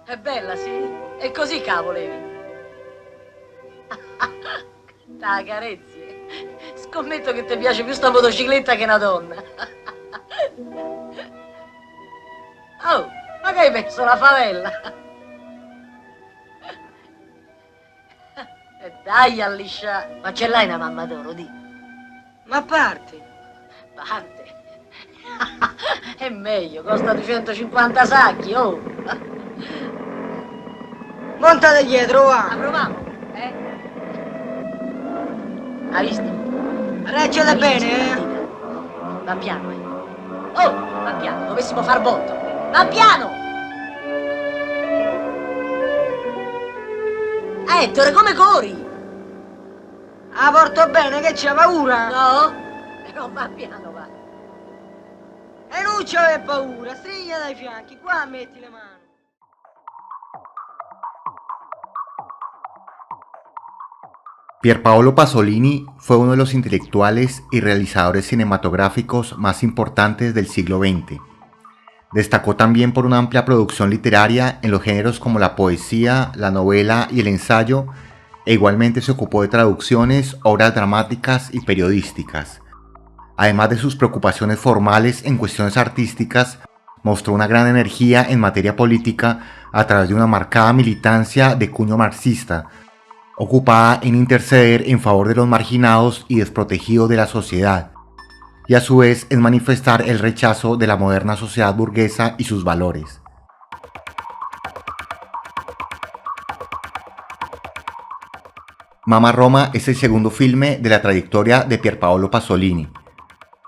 È bella, sì? E così cavolevi. La carezzi. Scommetto che ti piace più sta motocicletta che una donna. Oh, ma che hai perso la favella? E dai a lisciare. Ma ce l'hai una mamma d'oro, di? Ma parti. Parte. È meglio, costa 250 sacchi, oh. Montate dietro, La va. proviamo, eh? Hai visto? Reggete bene, eh. Va piano, eh. Oh, va piano, dovessimo far botto. Va piano! Ettore, come corri? La porto bene, che c'è paura? No? Non va piano, va. E non c'è paura, striglia dai fianchi, qua metti le mani. Pierpaolo Pasolini fue uno de los intelectuales y realizadores cinematográficos más importantes del siglo XX. Destacó también por una amplia producción literaria en los géneros como la poesía, la novela y el ensayo, e igualmente se ocupó de traducciones, obras dramáticas y periodísticas. Además de sus preocupaciones formales en cuestiones artísticas, mostró una gran energía en materia política a través de una marcada militancia de cuño marxista, ocupada en interceder en favor de los marginados y desprotegidos de la sociedad, y a su vez en manifestar el rechazo de la moderna sociedad burguesa y sus valores. Mamma Roma es el segundo filme de la trayectoria de Pierpaolo Pasolini.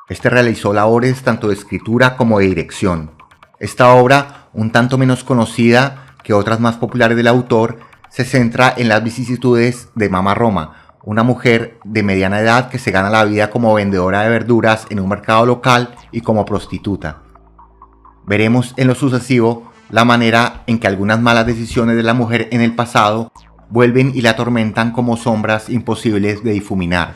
Este realizó labores tanto de escritura como de dirección. Esta obra, un tanto menos conocida que otras más populares del autor, se centra en las vicisitudes de Mamma Roma, una mujer de mediana edad que se gana la vida como vendedora de verduras en un mercado local y como prostituta. Veremos en lo sucesivo la manera en que algunas malas decisiones de la mujer en el pasado vuelven y la atormentan como sombras imposibles de difuminar.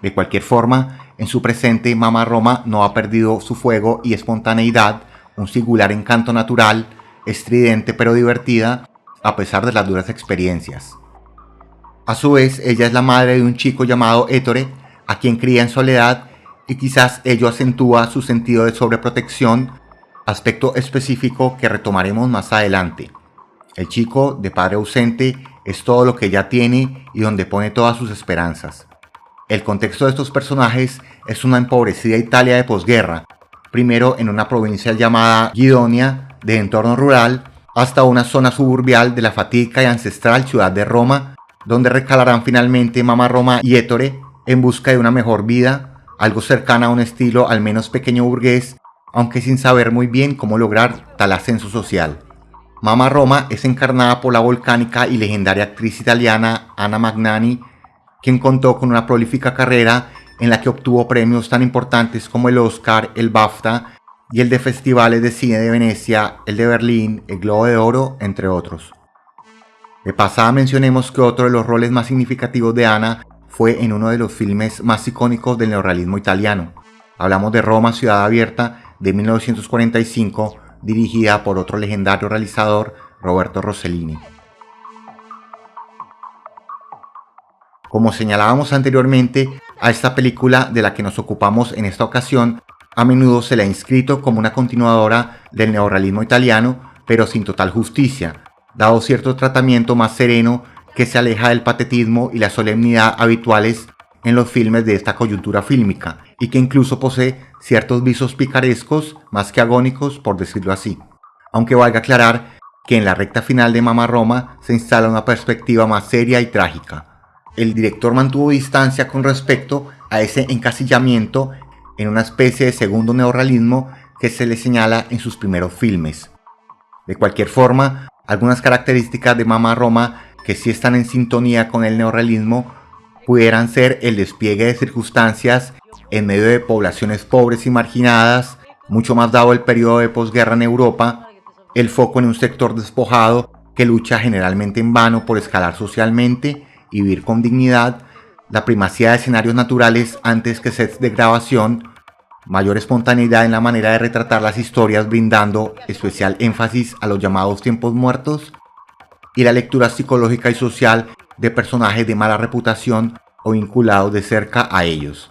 De cualquier forma, en su presente Mamma Roma no ha perdido su fuego y espontaneidad, un singular encanto natural, estridente pero divertida, a pesar de las duras experiencias. A su vez, ella es la madre de un chico llamado Ettore, a quien cría en soledad, y quizás ello acentúa su sentido de sobreprotección, aspecto específico que retomaremos más adelante. El chico, de padre ausente, es todo lo que ella tiene y donde pone todas sus esperanzas. El contexto de estos personajes es una empobrecida Italia de posguerra, primero en una provincia llamada Guidonia, de entorno rural, hasta una zona suburbial de la fatídica y ancestral ciudad de Roma, donde recalarán finalmente Mamma Roma y Ettore en busca de una mejor vida, algo cercana a un estilo al menos pequeño burgués, aunque sin saber muy bien cómo lograr tal ascenso social. Mamma Roma es encarnada por la volcánica y legendaria actriz italiana Anna Magnani, quien contó con una prolífica carrera en la que obtuvo premios tan importantes como el Oscar, el BAFTA y el de festivales de cine de Venecia, el de Berlín, el Globo de Oro, entre otros. De pasada mencionemos que otro de los roles más significativos de Anna fue en uno de los filmes más icónicos del neorrealismo italiano. Hablamos de Roma, Ciudad Abierta, de 1945, dirigida por otro legendario realizador, Roberto Rossellini. Como señalábamos anteriormente, a esta película de la que nos ocupamos en esta ocasión, a menudo se le ha inscrito como una continuadora del neorrealismo italiano, pero sin total justicia, dado cierto tratamiento más sereno que se aleja del patetismo y la solemnidad habituales en los filmes de esta coyuntura fílmica, y que incluso posee ciertos visos picarescos más que agónicos, por decirlo así. Aunque valga aclarar que en la recta final de Mamma Roma se instala una perspectiva más seria y trágica. El director mantuvo distancia con respecto a ese encasillamiento en una especie de segundo neorrealismo que se le señala en sus primeros filmes. De cualquier forma, algunas características de Mamma Roma que sí están en sintonía con el neorrealismo pudieran ser el despliegue de circunstancias en medio de poblaciones pobres y marginadas, mucho más dado el periodo de posguerra en Europa, el foco en un sector despojado que lucha generalmente en vano por escalar socialmente y vivir con dignidad, la primacía de escenarios naturales antes que sets de grabación, mayor espontaneidad en la manera de retratar las historias, brindando especial énfasis a los llamados tiempos muertos, y la lectura psicológica y social de personajes de mala reputación o vinculados de cerca a ellos.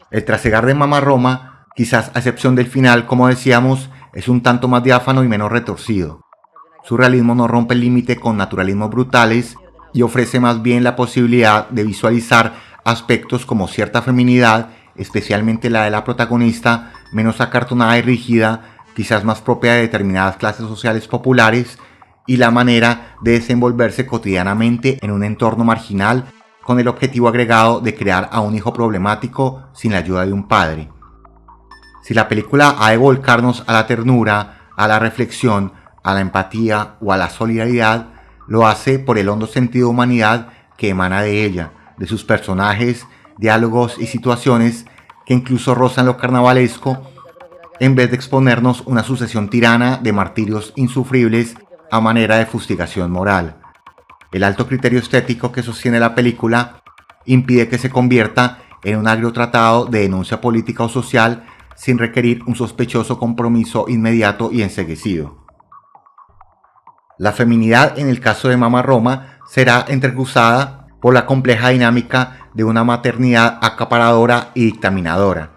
El trasegar de Mamma Roma, quizás a excepción del final, como decíamos, es un tanto más diáfano y menos retorcido. Su realismo no rompe el límite con naturalismos brutales y ofrece más bien la posibilidad de visualizar aspectos como cierta feminidad, especialmente la de la protagonista, menos acartonada y rígida, quizás más propia de determinadas clases sociales populares, y la manera de desenvolverse cotidianamente en un entorno marginal con el objetivo agregado de crear a un hijo problemático sin la ayuda de un padre. Si la película ha de volcarnos a la ternura, a la reflexión, a la empatía o a la solidaridad, lo hace por el hondo sentido de humanidad que emana de ella, de sus personajes, diálogos y situaciones que incluso rozan lo carnavalesco, en vez de exponernos una sucesión tirana de martirios insufribles a manera de fustigación moral. El alto criterio estético que sostiene la película impide que se convierta en un agrio tratado de denuncia política o social sin requerir un sospechoso compromiso inmediato y enceguecido. La feminidad en el caso de Mamma Roma será entrecruzada por la compleja dinámica de una maternidad acaparadora y dictaminadora.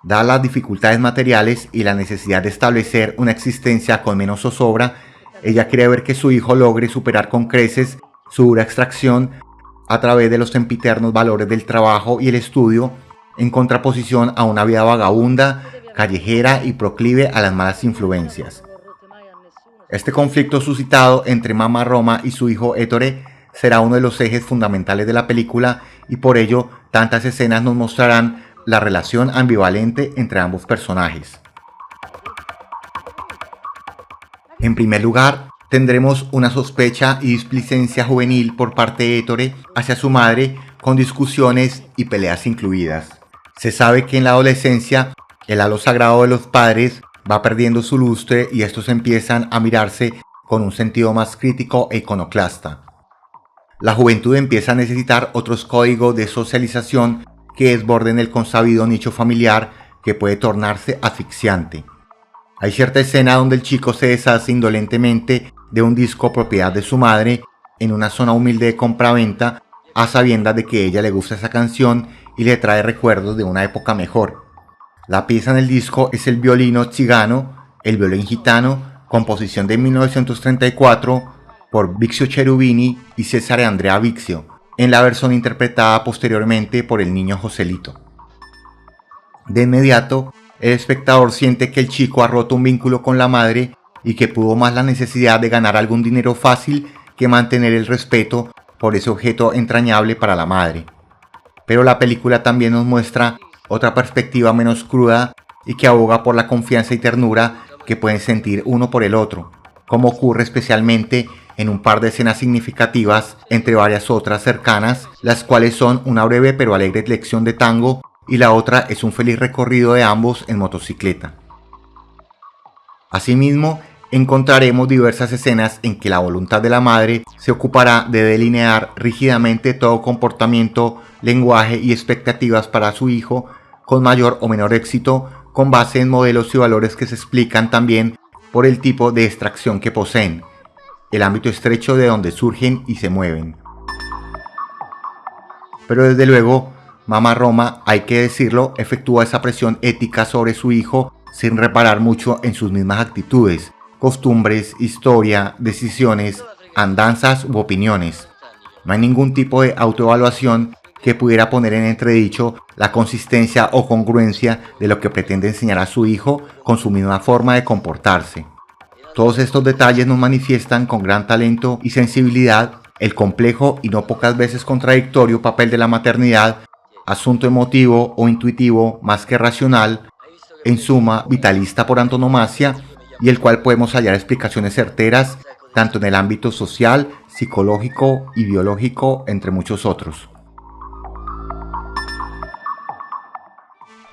Dadas las dificultades materiales y la necesidad de establecer una existencia con menos zozobra, ella quiere ver que su hijo logre superar con creces su dura extracción a través de los sempiternos valores del trabajo y el estudio, en contraposición a una vida vagabunda, callejera y proclive a las malas influencias. Este conflicto suscitado entre Mamma Roma y su hijo Ettore será uno de los ejes fundamentales de la película, y por ello tantas escenas nos mostrarán la relación ambivalente entre ambos personajes. En primer lugar, tendremos una sospecha y displicencia juvenil por parte de Ettore hacia su madre, con discusiones y peleas incluidas. Se sabe que en la adolescencia el halo sagrado de los padres va perdiendo su lustre y estos empiezan a mirarse con un sentido más crítico e iconoclasta. La juventud empieza a necesitar otros códigos de socialización que desborden el consabido nicho familiar, que puede tornarse asfixiante. Hay cierta escena donde el chico se deshace indolentemente de un disco propiedad de su madre en una zona humilde de compraventa, a sabiendas de que a ella le gusta esa canción y le trae recuerdos de una época mejor. La pieza en el disco es el violino Cigano, el violín gitano, composición de 1934 por Vixio Cherubini y Cesare Andrea Vixio, en la versión interpretada posteriormente por el niño Joselito. De inmediato, el espectador siente que el chico ha roto un vínculo con la madre y que pudo más la necesidad de ganar algún dinero fácil que mantener el respeto por ese objeto entrañable para la madre. Pero la película también nos muestra otra perspectiva menos cruda y que aboga por la confianza y ternura que pueden sentir uno por el otro, como ocurre especialmente en un par de escenas significativas entre varias otras cercanas, las cuales son una breve pero alegre lección de tango y la otra es un feliz recorrido de ambos en motocicleta. Asimismo, encontraremos diversas escenas en que la voluntad de la madre se ocupará de delinear rígidamente todo comportamiento, lenguaje y expectativas para su hijo, con mayor o menor éxito, con base en modelos y valores que se explican también por el tipo de extracción que poseen, el ámbito estrecho de donde surgen y se mueven. Pero desde luego, Mamma Roma, hay que decirlo, efectúa esa presión ética sobre su hijo sin reparar mucho en sus mismas actitudes, costumbres, historia, decisiones, andanzas u opiniones. No hay ningún tipo de autoevaluación que pudiera poner en entredicho la consistencia o congruencia de lo que pretende enseñar a su hijo con su misma forma de comportarse. Todos estos detalles nos manifiestan con gran talento y sensibilidad el complejo y no pocas veces contradictorio papel de la maternidad, asunto emotivo o intuitivo más que racional, en suma vitalista por antonomasia, y el cual podemos hallar explicaciones certeras tanto en el ámbito social, psicológico y biológico, entre muchos otros.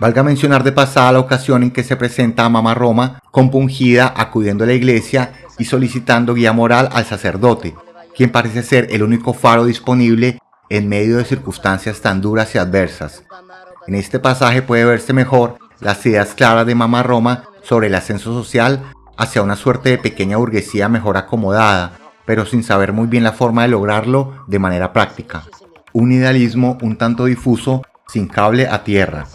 Valga mencionar de pasada la ocasión en que se presenta a Mamma Roma compungida acudiendo a la iglesia y solicitando guía moral al sacerdote, quien parece ser el único faro disponible en medio de circunstancias tan duras y adversas. En este pasaje puede verse mejor las ideas claras de Mamma Roma sobre el ascenso social hacia una suerte de pequeña burguesía mejor acomodada, pero sin saber muy bien la forma de lograrlo de manera práctica. Un idealismo un tanto difuso, sin cable a tierra.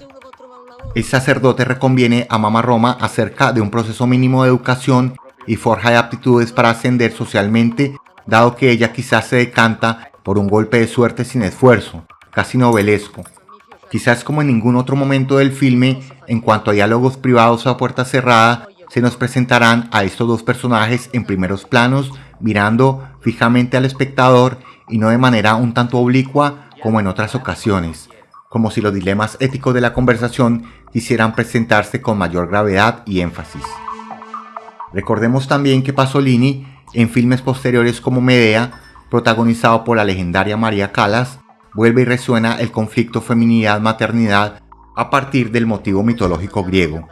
El sacerdote reconviene a Mamma Roma acerca de un proceso mínimo de educación y forja de aptitudes para ascender socialmente, dado que ella quizás se decanta por un golpe de suerte sin esfuerzo, casi novelesco. Quizás como en ningún otro momento del filme, en cuanto a diálogos privados a puerta cerrada, se nos presentarán a estos dos personajes en primeros planos, mirando fijamente al espectador y no de manera un tanto oblicua como en otras ocasiones, como si los dilemas éticos de la conversación quisieran presentarse con mayor gravedad y énfasis. Recordemos también que Pasolini, en filmes posteriores como Medea, protagonizado por la legendaria María Callas, vuelve y resuena el conflicto feminidad-maternidad a partir del motivo mitológico griego.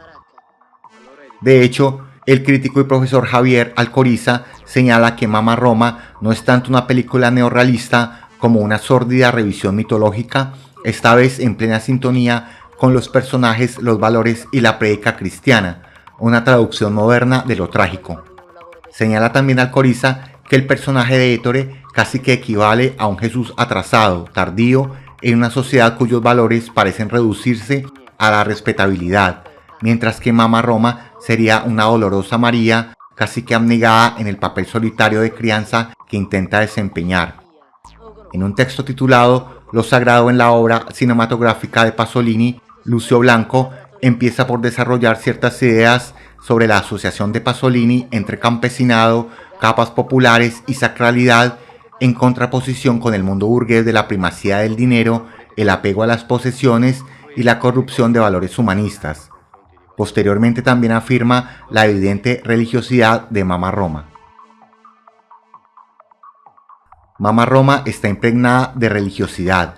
De hecho, el crítico y profesor Javier Alcoriza señala que Mamma Roma no es tanto una película neorrealista como una sórdida revisión mitológica, esta vez en plena sintonía con los personajes, los valores y la prédica cristiana, una traducción moderna de lo trágico. Señala también Alcoriza que el personaje de Ettore casi que equivale a un Jesús atrasado, tardío, en una sociedad cuyos valores parecen reducirse a la respetabilidad, mientras que Mamma Roma sería una dolorosa María, casi que abnegada en el papel solitario de crianza que intenta desempeñar. En un texto titulado Lo sagrado en la obra cinematográfica de Pasolini, Lucio Blanco empieza por desarrollar ciertas ideas sobre la asociación de Pasolini entre campesinado, capas populares y sacralidad, en contraposición con el mundo burgués de la primacía del dinero, el apego a las posesiones y la corrupción de valores humanistas. Posteriormente también afirma la evidente religiosidad de Mamma Roma. Mamma Roma está impregnada de religiosidad.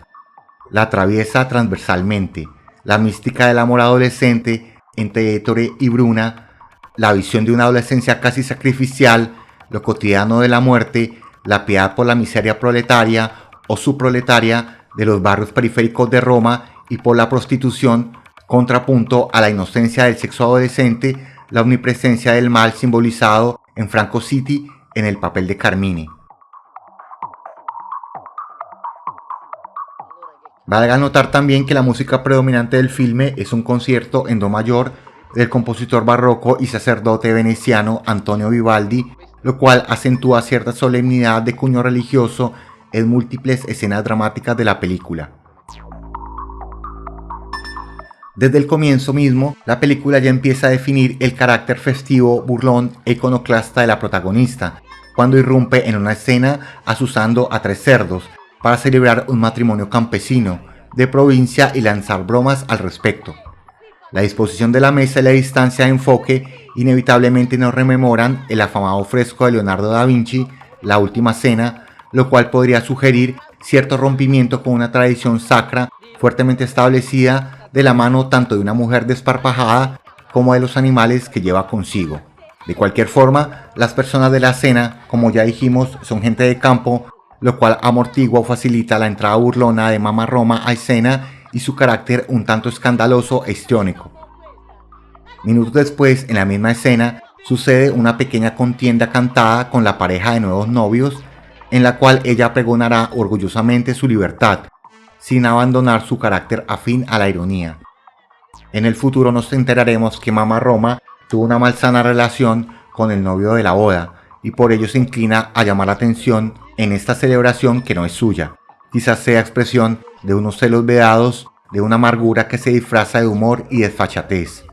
La atraviesa transversalmente. La mística del amor adolescente entre Ettore y Bruna, la visión de una adolescencia casi sacrificial, lo cotidiano de la muerte, la piedad por la miseria proletaria o subproletaria de los barrios periféricos de Roma y por la prostitución, contrapunto a la inocencia del sexo adolescente, la omnipresencia del mal simbolizado en Franco City en el papel de Carmine. Valga notar también que la música predominante del filme es un concierto en do mayor del compositor barroco y sacerdote veneciano Antonio Vivaldi, lo cual acentúa cierta solemnidad de cuño religioso en múltiples escenas dramáticas de la película. Desde el comienzo mismo, la película ya empieza a definir el carácter festivo, burlón e iconoclasta de la protagonista, cuando irrumpe en una escena asusando a 3 cerdos para celebrar un matrimonio campesino de provincia y lanzar bromas al respecto. La disposición de la mesa y la distancia de enfoque inevitablemente nos rememoran el afamado fresco de Leonardo da Vinci, La Última Cena, lo cual podría sugerir cierto rompimiento con una tradición sacra fuertemente establecida de la mano tanto de una mujer desparpajada como de los animales que lleva consigo. De cualquier forma, las personas de la escena, como ya dijimos, son gente de campo, lo cual amortigua o facilita la entrada burlona de Mamma Roma a escena y su carácter un tanto escandaloso e histriónico. Minutos después, en la misma escena, sucede una pequeña contienda cantada con la pareja de nuevos novios, en la cual ella pregonará orgullosamente su libertad, sin abandonar su carácter afín a la ironía. En el futuro nos enteraremos que Mamma Roma tuvo una malsana relación con el novio de la boda, y por ello se inclina a llamar la atención en esta celebración que no es suya. Quizás sea expresión de unos celos vedados, de una amargura que se disfraza de humor y desfachatez.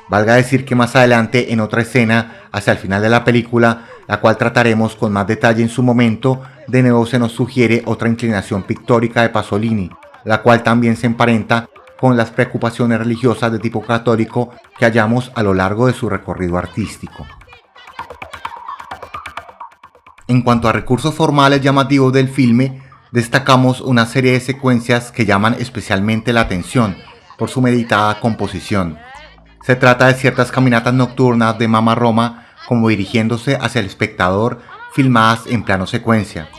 Valga decir que más adelante, en otra escena, hacia el final de la película, la cual trataremos con más detalle en su momento, de nuevo se nos sugiere otra inclinación pictórica de Pasolini, la cual también se emparenta con las preocupaciones religiosas de tipo católico que hallamos a lo largo de su recorrido artístico. En cuanto a recursos formales llamativos del filme, destacamos una serie de secuencias que llaman especialmente la atención por su meditada composición. Se trata de ciertas caminatas nocturnas de Mamma Roma como dirigiéndose hacia el espectador, filmadas en plano secuencia.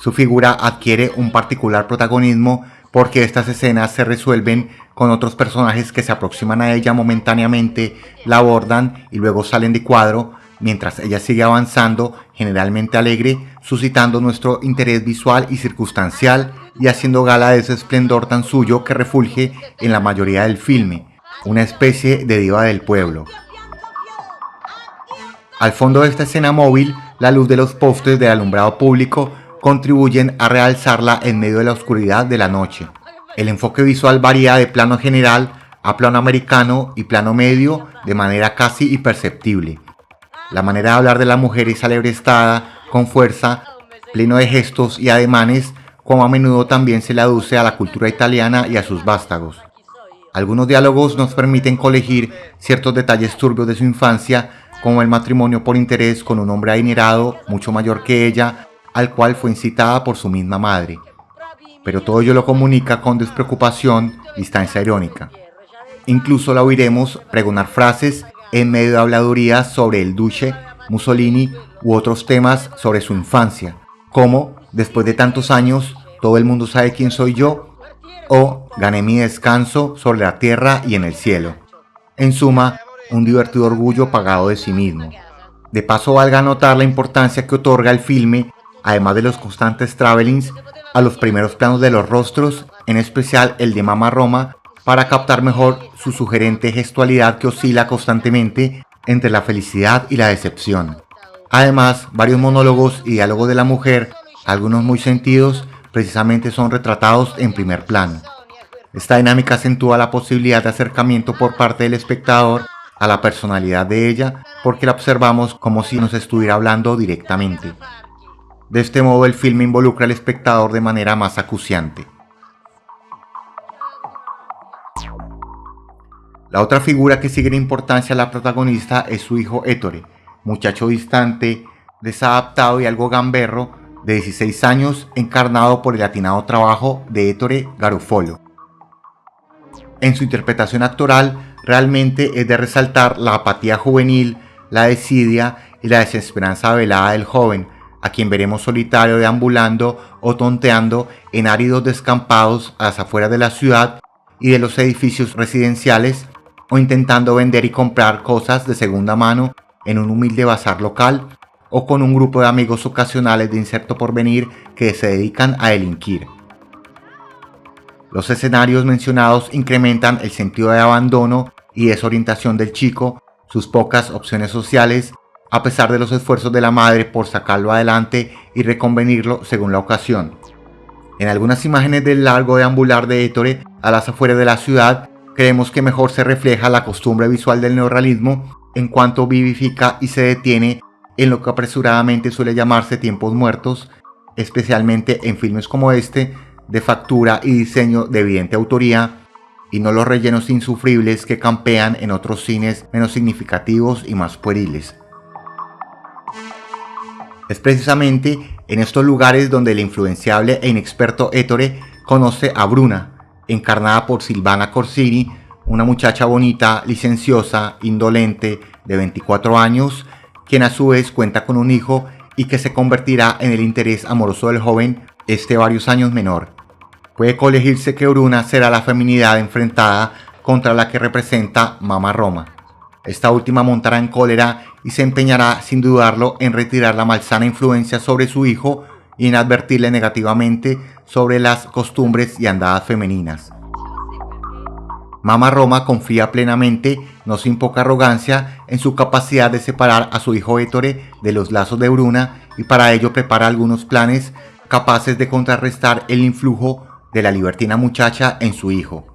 Su figura adquiere un particular protagonismo porque estas escenas se resuelven con otros personajes que se aproximan a ella momentáneamente, la abordan y luego salen de cuadro, mientras ella sigue avanzando, generalmente alegre, suscitando nuestro interés visual y circunstancial y haciendo gala de ese esplendor tan suyo que refulge en la mayoría del filme, una especie de diva del pueblo. Al fondo de esta escena móvil, la luz de los postes del alumbrado público contribuyen a realzarla en medio de la oscuridad de la noche. El enfoque visual varía de plano general a plano americano y plano medio de manera casi imperceptible. La manera de hablar de la mujer es alebrestada, con fuerza, pleno de gestos y ademanes, como a menudo también se le aduce a la cultura italiana y a sus vástagos. Algunos diálogos nos permiten colegir ciertos detalles turbios de su infancia, como el matrimonio por interés con un hombre adinerado, mucho mayor que ella, al cual fue incitada por su misma madre. Pero todo ello lo comunica con despreocupación, distancia irónica. Incluso la oiremos pregonar frases en medio de habladurías sobre el Duce, Mussolini u otros temas sobre su infancia, como después de tantos años, todo el mundo sabe quién soy yo, o gané mi descanso sobre la tierra y en el cielo. En suma, un divertido orgullo pagado de sí mismo. De paso, valga notar la importancia que otorga el filme, además de los constantes travelings, a los primeros planos de los rostros, en especial el de Mama Roma, para captar mejor su sugerente gestualidad que oscila constantemente entre la felicidad y la decepción. Además, varios monólogos y diálogos de la mujer, algunos muy sentidos, precisamente son retratados en primer plano. Esta dinámica acentúa la posibilidad de acercamiento por parte del espectador a la personalidad de ella, porque la observamos como si nos estuviera hablando directamente. De este modo, el filme involucra al espectador de manera más acuciante. La otra figura que sigue en importancia a la protagonista es su hijo Ettore, muchacho distante, desadaptado y algo gamberro, de 16 años, encarnado por el atinado trabajo de Ettore Garofalo. En su interpretación actoral, realmente es de resaltar la apatía juvenil, la desidia y la desesperanza velada del joven, a quien veremos solitario deambulando o tonteando en áridos descampados a las afueras de la ciudad y de los edificios residenciales, o intentando vender y comprar cosas de segunda mano en un humilde bazar local, o con un grupo de amigos ocasionales de incierto porvenir que se dedican a delinquir. Los escenarios mencionados incrementan el sentido de abandono y desorientación del chico, sus pocas opciones sociales, a pesar de los esfuerzos de la madre por sacarlo adelante y reconvenirlo según la ocasión. En algunas imágenes del largo deambular de Ettore a las afueras de la ciudad, creemos que mejor se refleja la costumbre visual del neorrealismo en cuanto vivifica y se detiene en lo que apresuradamente suele llamarse tiempos muertos, especialmente en filmes como este, de factura y diseño de evidente autoría, y no los rellenos insufribles que campean en otros cines menos significativos y más pueriles. Es precisamente en estos lugares donde el influenciable e inexperto Ettore conoce a Bruna, encarnada por Silvana Corsini, una muchacha bonita, licenciosa, indolente, de 24 años, quien a su vez cuenta con un hijo y que se convertirá en el interés amoroso del joven, varios años menor. Puede colegirse que Bruna será la feminidad enfrentada contra la que representa Mama Roma. Esta última montará en cólera y se empeñará sin dudarlo en retirar la malsana influencia sobre su hijo y en advertirle negativamente sobre las costumbres y andadas femeninas. Mama Roma confía plenamente, no sin poca arrogancia, en su capacidad de separar a su hijo Ettore de los lazos de Bruna y para ello prepara algunos planes capaces de contrarrestar el influjo de la libertina muchacha en su hijo.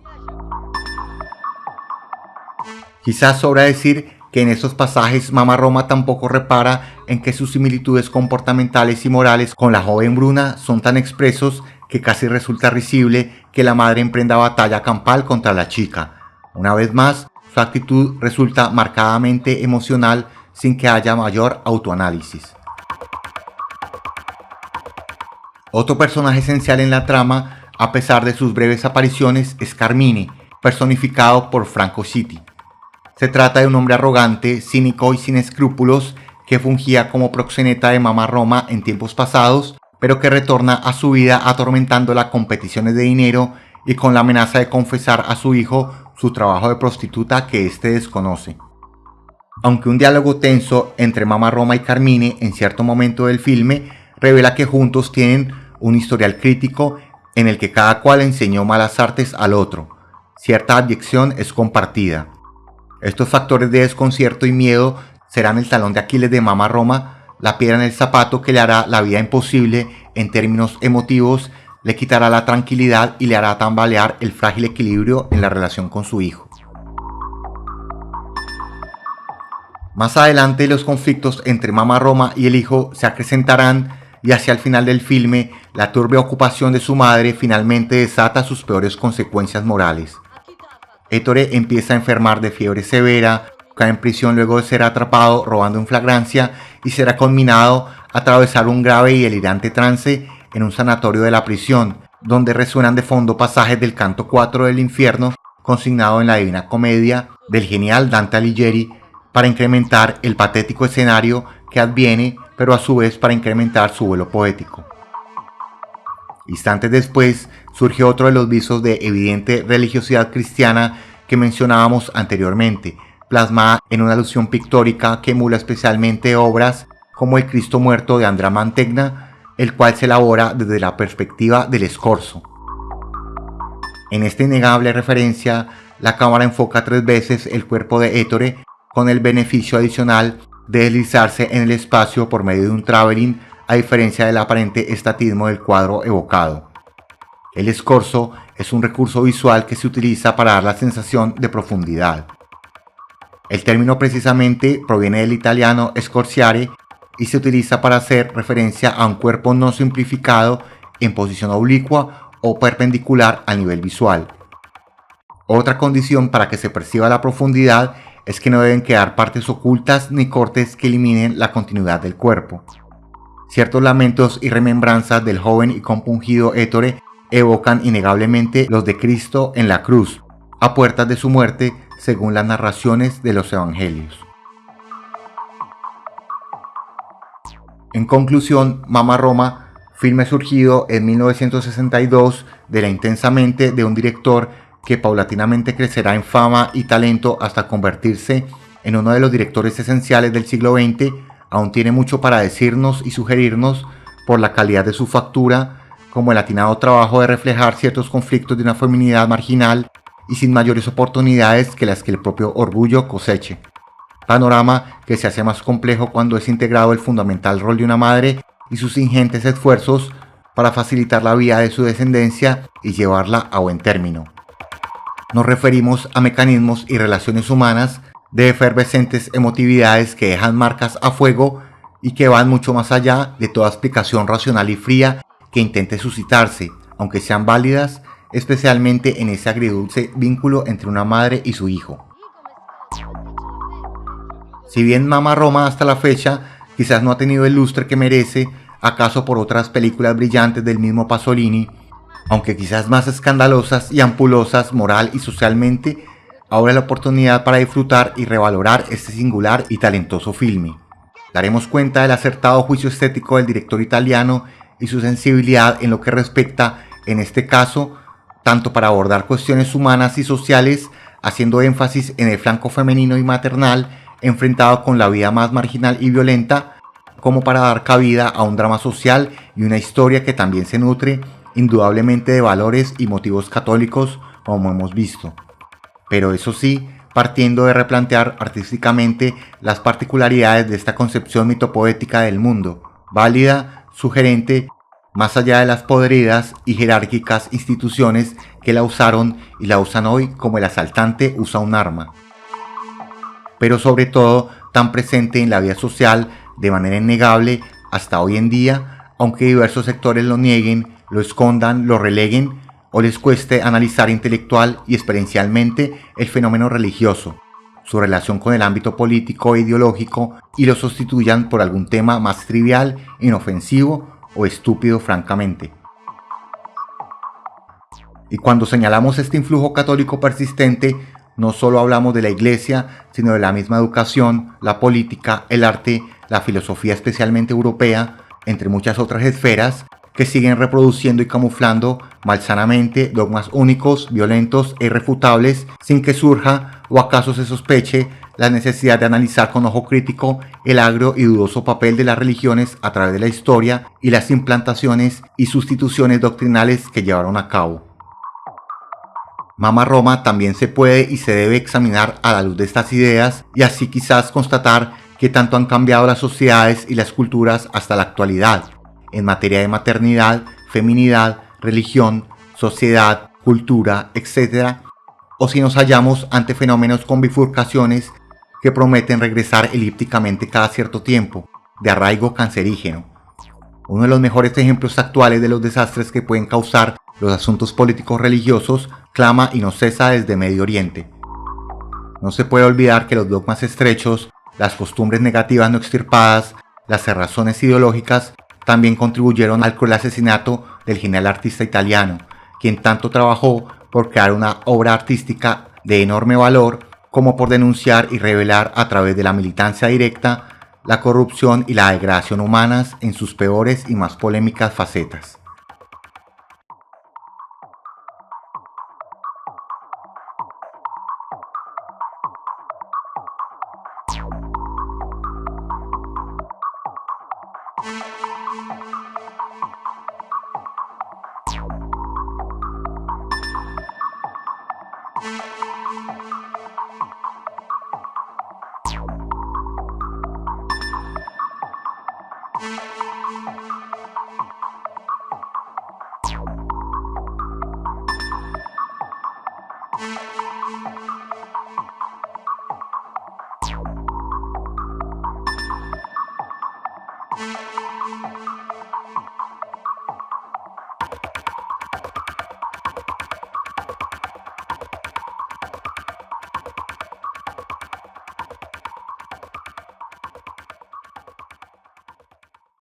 Quizás sobra decir que en estos pasajes Mama Roma tampoco repara en que sus similitudes comportamentales y morales con la joven Bruna son tan expresos que casi resulta risible que la madre emprenda batalla campal contra la chica. Una vez más, su actitud resulta marcadamente emocional sin que haya mayor autoanálisis. Otro personaje esencial en la trama, a pesar de sus breves apariciones, es Carmine, personificado por Franco Citti. Se trata de un hombre arrogante, cínico y sin escrúpulos que fungía como proxeneta de Mama Roma en tiempos pasados pero que retorna a su vida atormentándola con peticiones de dinero y con la amenaza de confesar a su hijo su trabajo de prostituta que éste desconoce. Aunque un diálogo tenso entre Mama Roma y Carmine en cierto momento del filme revela que juntos tienen un historial crítico en el que cada cual enseñó malas artes al otro. Cierta abyección es compartida. Estos factores de desconcierto y miedo serán el talón de Aquiles de Mama Roma, la piedra en el zapato que le hará la vida imposible en términos emotivos, le quitará la tranquilidad y le hará tambalear el frágil equilibrio en la relación con su hijo. Más adelante los conflictos entre Mama Roma y el hijo se acrecentarán y hacia el final del filme la turbia ocupación de su madre finalmente desata sus peores consecuencias morales. Ettore empieza a enfermar de fiebre severa, cae en prisión luego de ser atrapado robando en flagrancia y será conminado a atravesar un grave y delirante trance en un sanatorio de la prisión, donde resuenan de fondo pasajes del canto 4 del infierno consignado en la Divina Comedia del genial Dante Alighieri, para incrementar el patético escenario que adviene, pero a su vez para incrementar su vuelo poético. Instantes después surge otro de los visos de evidente religiosidad cristiana que mencionábamos anteriormente, plasmada en una alusión pictórica que emula especialmente obras como El Cristo Muerto de Andrea Mantegna, el cual se elabora desde la perspectiva del escorzo. En esta innegable referencia, la cámara enfoca 3 veces el cuerpo de Ettore, con el beneficio adicional de deslizarse en el espacio por medio de un traveling, a diferencia del aparente estatismo del cuadro evocado. El escorzo es un recurso visual que se utiliza para dar la sensación de profundidad. El término precisamente proviene del italiano scorciare y se utiliza para hacer referencia a un cuerpo no simplificado en posición oblicua o perpendicular al nivel visual. Otra condición para que se perciba la profundidad es que no deben quedar partes ocultas ni cortes que eliminen la continuidad del cuerpo. Ciertos lamentos y remembranzas del joven y compungido Ettore evocan innegablemente los de Cristo en la cruz, a puertas de su muerte, según las narraciones de los evangelios. En conclusión, Mama Roma, filme surgido en 1962 de la intensa mente de un director que paulatinamente crecerá en fama y talento hasta convertirse en uno de los directores esenciales del siglo XX, aún tiene mucho para decirnos y sugerirnos por la calidad de su factura, como el atinado trabajo de reflejar ciertos conflictos de una feminidad marginal y sin mayores oportunidades que las que el propio orgullo coseche. Panorama que se hace más complejo cuando es integrado el fundamental rol de una madre y sus ingentes esfuerzos para facilitar la vida de su descendencia y llevarla a buen término. Nos referimos a mecanismos y relaciones humanas de efervescentes emotividades que dejan marcas a fuego y que van mucho más allá de toda explicación racional y fría que intente suscitarse, aunque sean válidas, especialmente en ese agridulce vínculo entre una madre y su hijo. Si bien Mama Roma hasta la fecha quizás no ha tenido el lustre que merece, acaso por otras películas brillantes del mismo Pasolini, aunque quizás más escandalosas y ampulosas moral y socialmente, ahora la oportunidad para disfrutar y revalorar este singular y talentoso filme. Daremos cuenta del acertado juicio estético del director italiano y su sensibilidad en lo que respecta, en este caso, tanto para abordar cuestiones humanas y sociales, haciendo énfasis en el flanco femenino y maternal enfrentado con la vida más marginal y violenta, como para dar cabida a un drama social y una historia que también se nutre indudablemente de valores y motivos católicos, como hemos visto. Pero eso sí, partiendo de replantear artísticamente las particularidades de esta concepción mitopoética del mundo, válida, sugerente, más allá de las podridas y jerárquicas instituciones que la usaron y la usan hoy como el asaltante usa un arma. Pero sobre todo, tan presente en la vida social de manera innegable hasta hoy en día, aunque diversos sectores lo nieguen, lo escondan, lo releguen o les cueste analizar intelectual y experiencialmente el fenómeno religioso, su relación con el ámbito político e ideológico y lo sustituyan por algún tema más trivial, inofensivo o estúpido francamente. Y cuando señalamos este influjo católico persistente, no solo hablamos de la Iglesia, sino de la misma educación, la política, el arte, la filosofía especialmente europea, entre muchas otras esferas, que siguen reproduciendo y camuflando malsanamente dogmas únicos, violentos e irrefutables, sin que surja o acaso se sospeche la necesidad de analizar con ojo crítico el agrio y dudoso papel de las religiones a través de la historia y las implantaciones y sustituciones doctrinales que llevaron a cabo. Mama Roma también se puede y se debe examinar a la luz de estas ideas y así quizás constatar que tanto han cambiado las sociedades y las culturas hasta la actualidad, en materia de maternidad, feminidad, religión, sociedad, cultura, etc., o si nos hallamos ante fenómenos con bifurcaciones que prometen regresar elípticamente cada cierto tiempo, de arraigo cancerígeno. Uno de los mejores ejemplos actuales de los desastres que pueden causar los asuntos políticos religiosos clama y no cesa desde Medio Oriente. No se puede olvidar que los dogmas estrechos, las costumbres negativas no extirpadas, las cerrazones ideológicas también contribuyeron al cruel asesinato del genial artista italiano, quien tanto trabajó por crear una obra artística de enorme valor como por denunciar y revelar a través de la militancia directa la corrupción y la degradación humanas en sus peores y más polémicas facetas.